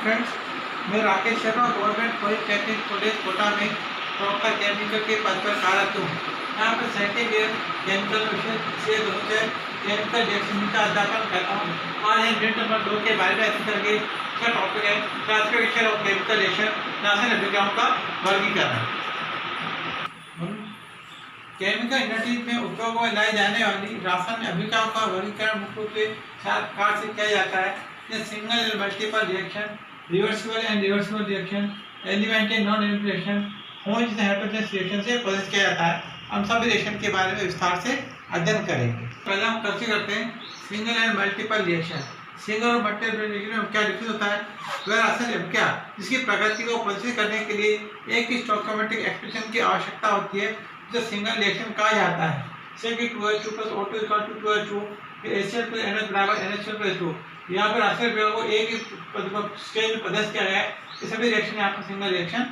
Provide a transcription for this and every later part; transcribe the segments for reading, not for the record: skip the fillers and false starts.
Friends, मैं Rakesh Sharma government polytechnic college Kota में professor chemical के पद पर कार्यरत हूँ। यहाँ पर सेकेंड ईयर केमिकल विषय से 2000 केमिकल रिएक्शन का अध्यापन करता हूँ। आज यूनिट नंबर 2 के बारे में ऐसे करके इसका टॉपिक है क्लासिफिकेशन ऑफ केमिकल रिएक्शन, रासायनिक अभिक्रियाओं का वर्गीकरण। केमिकल इंडस्ट्रीज में उपयोग में लाई जाने वाली रासायनिक अभिक्रियाओं का वर्गीकरण मुख्य रूप से 4 प्रकार से किया जाता है। Single and multiple reaction, reversible and reversible reaction, एलिमेंटेड non एलिमेंटेड reaction, homogeneous and heterogeneous reaction से प्रदर्शित किया जाता है। हम सभी रिएक्शन के बारे में विस्तार से अध्ययन करेंगे। पहले हम कैसे करते हैं single and multiple reaction. Single और मल्टीपल रिएक्शन में क्या डिफरेंस होता है? वह रासायनिक अभिक्रिया जिसकी प्रकृति को प्रदर्शित करने के लिए एक ही स्टोइकियोमेट्रिक एक्सप्रेशन की आवश्यकता होती है, जो सिंगल रिएक्शन कहा जाता है। जैसे कि 2H2 + O2 = 2H2, HCl + NH = NH2+2। यहाँ पर रासायनिक अभिक्रिया को एक ही स्टेज में प्रदर्शित किया गया है। ये सभी रिएक्शन यहाँ पर सिंगल रिएक्शन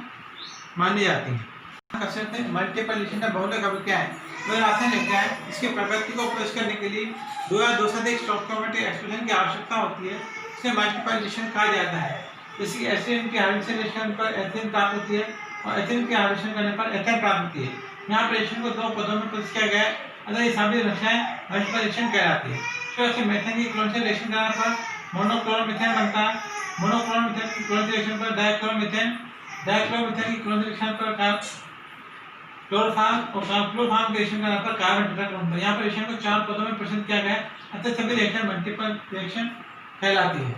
मानी जाती है। मल्टीपल रिएक्शन का बहुलक अभिक्रिया है वह रासायनिक अभिक्रिया है इसकी प्रकृति को प्रदर्शित करने के लिए दो या दो से अधिक स्टोइकियोमेट्रिक एक्सप्रेशन की आवश्यकता होती है, इसे मल्टीपल रिएक्शन कहा जाता है। जैसे कि एसिड की हाइड्रोजन रिएक्शन पर एथेन प्राप्त होती है और एथेन की हाइड्रोजन करने पर एथेन प्राप्त होती है। यहाँ पर रिएक्शन को दो पदों में प्रदर्शित किया गया है, अतः ये सभी रचनाएं मल्टीपल रिएक्शन कहलाती है। तो मीथेन की क्लोरीन रिएक्शन करने पर मोनोक्लोरोमीथेन बनता है। मोनोक्लोरोमीथेन की क्लोरीन रिएक्शन पर डाइक्लोरोमीथेन, डाइक्लोरोमीथेन की क्लोरीन रिएक्शन पर क्लोरोफॉर्म और क्लोरोफॉर्म की रिएक्शन करने पर कार्बन टेट्राक्लोराइड बनता है। यहाँ पर रिएक्शन को 4 पदों में प्रदर्शित किया गया है, अतः सभी रिएक्शन मल्टीपल रिएक्शन कहलाती है।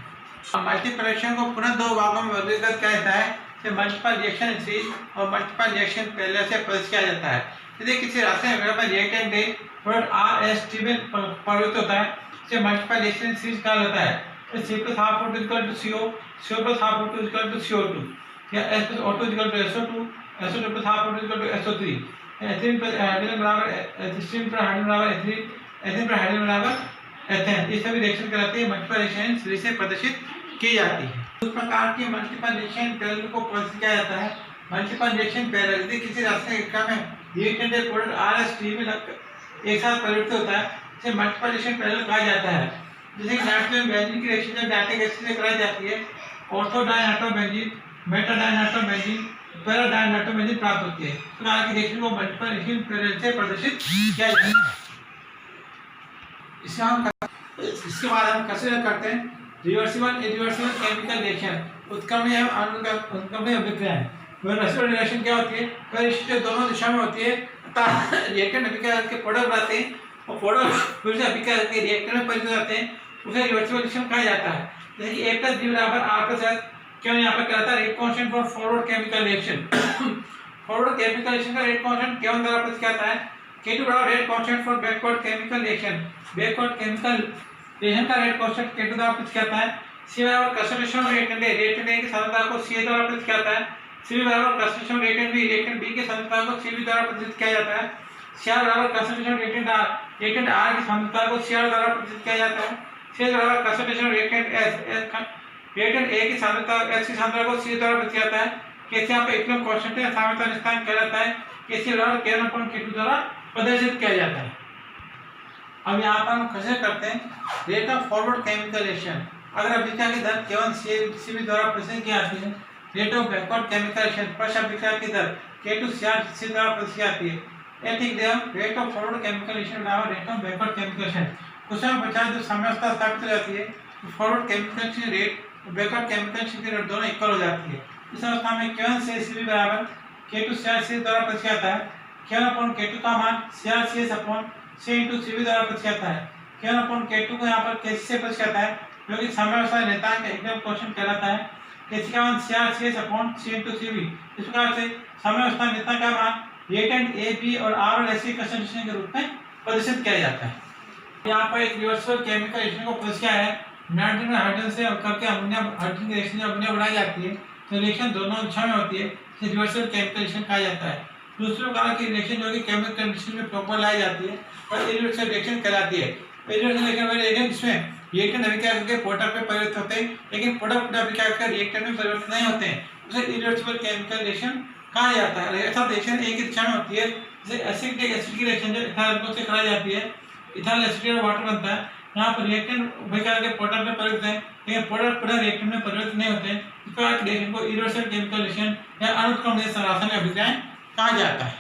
मल्टीपल रिएक्शन को पुनः दो भागों में वर्गीकृत किया जाता है, मल्टीपल रिएक्शन सीरीज और मल्टीपल रिएक्शन पहले से प्रदर्शित किया जाता है। यदि किसी रासायनिक अभिक्रिया पर रिएक्टेंट ए प्रोडक्ट R(H) में परिवर्तित होता है, इसे मल्टीपल रिएक्शन सीरीज कहा जाता है। C + half O2 = CO, CO + half O2 = CO2, या S + O2 = SO2, SO2 + half O2 = SO3, ethylene पर हाइड्रोजन बराबर एथिलीन पर हाइड्रोजन बराबर एथिलीन, एथिलीन पर हाइड्रोजन बराबर एथेन। ये सभी रिएक्शन कहलाती है मल्टीपल रिएक्शन सीरीज से प्रदर्शित की जाती है। उस प्रकार की मल्टीपल रिएक्शन पैरेलल को प्रदर्शित किया जाता है। मल्टीपल रिएक्शन पैरेलल यदि किसी रासायनिक अभिक्रिया में रिएक्टेंट प्रोडक्ट R(H) में एक साथ परिवर्तित होता है, इसे मल्टीपल रिएक्शन पैरेलल कहा जाता है। जैसे कि नाइट्रोजन बेंजीन की रिएक्शन जब नाइट्रिक एसिड से कराई जाती है, ortho dinitrobenzene, Meta dinitrobenzene, para dinitrobenzene प्राप्त होती है। इस प्रकार की रिएक्शन को मल्टीपल रिएक्शन पैरेलल से प्रदर्शित किया जाता है। इसके बाद हम कंसीडर करते हैं रिवर्सिबल इरिवर्सिबल केमिकल रिएक्शन। उत्क्रमणीय एवं अनुक्रमणीय अभिक्रिया है। रिवर्सिबल रिएक्शन क्या होती है? वह रिएक्शन दोनों दिशा में होती है, रिएक्टेंट अभिक्रिया के प्रोडक्ट बनाते हैं और प्रोडक्ट फिर से अभिक्रिया के रिएक्टर में परिवर्तित होते हैं, उसे रिवर्सिबल रिएक्शन कहा जाता है। जैसे कि A + B = R + S, क्यों यहाँ पर कहता है rate constant for forward chemical reaction. Forward chemical reaction का रेट कांस्टेंट केवल द्वारा प्रदर्शित किया जाता है। K2 = rate constant for backward chemical reaction. Backward chemical reaction का रेट कांस्टेंट K2 द्वारा प्रदर्शित किया जाता है। C = concentration reactant A, reactant A की सांद्रता को Ca द्वारा प्रदर्शित किया जाता है। Cv = concentration reactant B, reactant B की सांद्रता को Cv द्वारा प्रदर्शित किया जाता है। Cr = concentration reactant R, reactant R की सांद्रता को Cr द्वारा प्रदर्शित किया जाता है। Ch = concentration reactant S, reactant A की सांद्रता S की सांद्रता को C द्वारा प्रदर्शित किया जाता है। Kc यहाँ पे इक्विलिब्रियम कांस्टेंट है, साम्यता निष्ठांक कहलाता है। Kc = K1/K2 द्वारा प्रदर्शित किया जाता है। अब यहाँ पर हम कंसीडर करते हैं rate of forward chemical reaction. अगर अभिक्रिया की दर केवल Cv द्वारा प्रदर्शित की जाती है, rate of backward chemical reaction पश्च अभिक्रिया की दर K2Cr द्वारा प्रदर्शित की जाती है। ठीक है, rate of forward chemical reaction बराबर rate of backward chemical reaction. कुछ समय पश्चात जब साम्यावस्था स्थापित हो जाती है, तो फॉरवर्ड केमिकल रिएक्शन रेट और बैकवर्ड केमिकल रिएक्शन की रेट दोनों इक्वल हो जाती है। इस अवस्था में केवल Cv बराबर K2Cr द्वारा प्रदर्शित किया जाता है। K1/K2 का मान CrCs/C × द्वारा प्रदर्शित किया जाता है। K1/K2 को यहाँ पर Kc से प्रदर्शित किया जाता है, जो कि साम्यावस्था नियतांक एकदम क्वेश्चन कहलाता है। Kc का मान CrCs/C × Cv। इस प्रकार से साम्यावस्था नियतांक का मान रिएक्टेंट A, B और R और S की कंसंट्रेशन के रूप में प्रदर्शित किया जाता है। यहाँ पर एक रिवर्सिबल केमिकल रिएक्शन को प्रदर्शित किया है। नाइट्रोजन हाइड्रोजन से करके अमोनिया हाइड्रोजन की रिएक्शन अमोनिया बनाई जाती है, तो रिएक्शन दोनों दिशा में होती है, इसे रिवर्सिबल केमिकल रिएक्शन कहा जाता है। दूसरे प्रकार की रिएक्शन जो कि केमिकल कंडीशन में प्रॉपर लाई जाती है और इरिवर्सिबल रिएक्शन कहलाती है। इरिवर्सिबल रिएक्शन वह रिएक्शन जिसमें रिएक्टेंट अभिक्रिया करके प्रोडक्ट में परिवर्तित होते हैं, लेकिन प्रोडक्ट अभिक्रिया करके रिएक्टेंट में परिवर्तित नहीं होते हैं, उसे इरिवर्सिबल केमिकल रिएक्शन कहा जाता है। ऐसा रिएक्शन एक ही दिशा में होती है, जैसे एसिड की रिएक्शन जो इथाइल से कराई जाती है, इथाइल एसिड और वाटर बनता है। यहाँ पर रिएक्टेंट अभिक्रिया करके प्रोडक्ट में परिवर्तित है, लेकिन प्रोडक्ट रिएक्टेंट में परिवर्तित नहीं होते हैं। इस प्रकार के रिएक्शन को इरिवर्सिबल केमिकल रिएक्शन या अनुत्क्रमणीय रासायनिक अभिक्रियाएं कहा जाता है।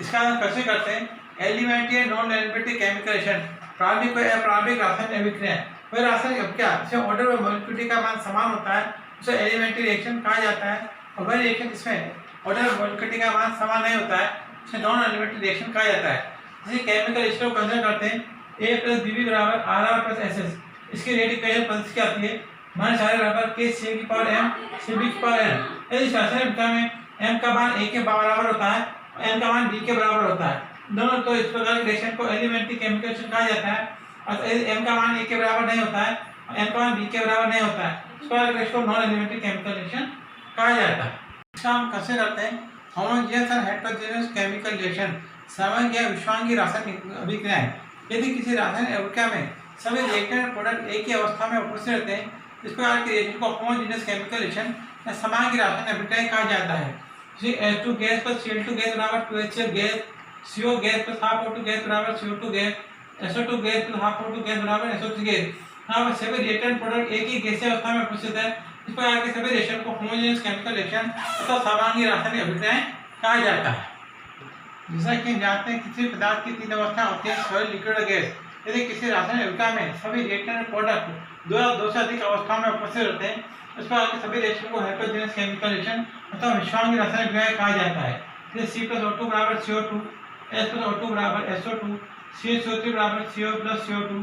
इसका कैसे करते हैं? Elementary and non elementary chemical reaction, प्रारंभिक और अप्रारंभिक रासायनिक अभिक्रियाएं। वह रासायनिक अभिक्रिया जिसमें ऑर्डर व मॉलिक्यूलरिटी का मान समान होता है उसे एलिमेंट्री रिएक्शन कहा जाता है, और वह रिएक्शन जिसमें ऑर्डर व मॉलिक्यूलरिटी का मान समान नहीं होता है उसे नॉन एलिमेंट्री रिएक्शन कहा जाता है। जैसे केमिकल रिएक्शन को कंसीडर करते हैं A + BB बराबर RR + SS, इसकी रेट इक्वेशन पद्धति क्या आती है? -r बराबर K(m) (CB)n। यदि रासायनिक अभिक्रिया में m का मान a के बराबर होता है और n का मान b के बराबर होता है दोनों, तो इस प्रकार के रिएक्शन को एलिमेंट्री केमिकल रिएक्शन कहा जाता है। और यदि m का मान a के बराबर नहीं होता है और n का मान b के बराबर नहीं होता है इस प्रकार के रिएक्शन को नॉन एलिमेंट्री केमिकल रिएक्शन कहा जाता है। इसका हम कैसे करते हैं? होमोजेनियस और हेटेरोजेनियस केमिकल रिएक्शन, समग्र या विषांगी रासायनिक अभिक्रियाएं। यदि किसी रासायनिक अभिक्रिया में सभी रिएक्टेंट प्रोडक्ट एक ही अवस्था में उपस्थित रहते हैं इस प्रकार के रिएक्शन को होमोजेनियस केमिकल रिएक्शन या समग्र रासायनिक अभिक्रिया कहा जाता है। जैसे H2 गैस + Cl2 गैस बराबर 2HCl gas, CO gas + half O2 gas बराबर CO2 gas, SO2 gas + half O2 gas बराबर SO3 गैस। यहाँ पर सभी रिएक्टेंट प्रोडक्ट एक ही गैसीय अवस्था में उपस्थित है। इस प्रकार के सभी रिएक्शन को होमोजेनियस केमिकल रिएक्शन तथा समग्र रासायनिक अभिक्रियाएं कहा जाता है। जैसा कि हम जानते हैं किसी पदार्थ की तीन अवस्थाएं होती हैं, सॉलिड, लिक्विड और गैस। यदि किसी रासायनिक अभिक्रिया में सभी रिएक्टेंट प्रोडक्ट दो से अधिक अवस्थाओं में उपस्थित रहते हैं इस प्रकार के सभी रिएक्शन को हेटेरोजेनियस केमिकल रिएक्शन अथवा विषांगी रासायनिक अभिक्रिया कहा जाता है। जैसे C + O2 बराबर CO2, S + O2 बराबर SO2, CH3 बराबर CO + CO2,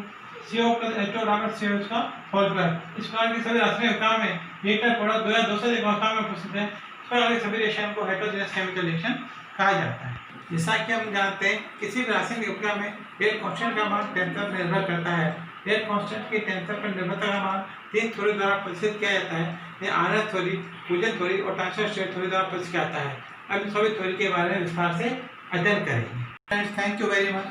CO + H2 बराबर COH का होल स्क्वायर। इस प्रकार की सभी रासायनिक अभिक्रिया में रिएक्टेंट प्रोडक्ट दो से अधिक अवस्थाओं में उपस्थित है इस प्रकार के सभी रिएक्शन को हेटेरोजेनियस केमिकल रिएक्शन कहा जाता है। जैसा कि हम जानते हैं किसी भी रासायनिक अभिक्रिया में रेट कांस्टेंट का मान टेंसर पर निर्भर करता है। रेट कांस्टेंट की टेंसर पर निर्भरता का मान तीन थ्योरी द्वारा प्रदर्शित किया जाता है। यह आरएच थ्योरी, फ्यूजन थ्योरी और ट्रांसफर स्टेट थ्योरी द्वारा प्रदर्शित किया जाता है। अब सभी थ्योरी के बारे में विस्तार से अध्ययन करेंगे। Thank you very much.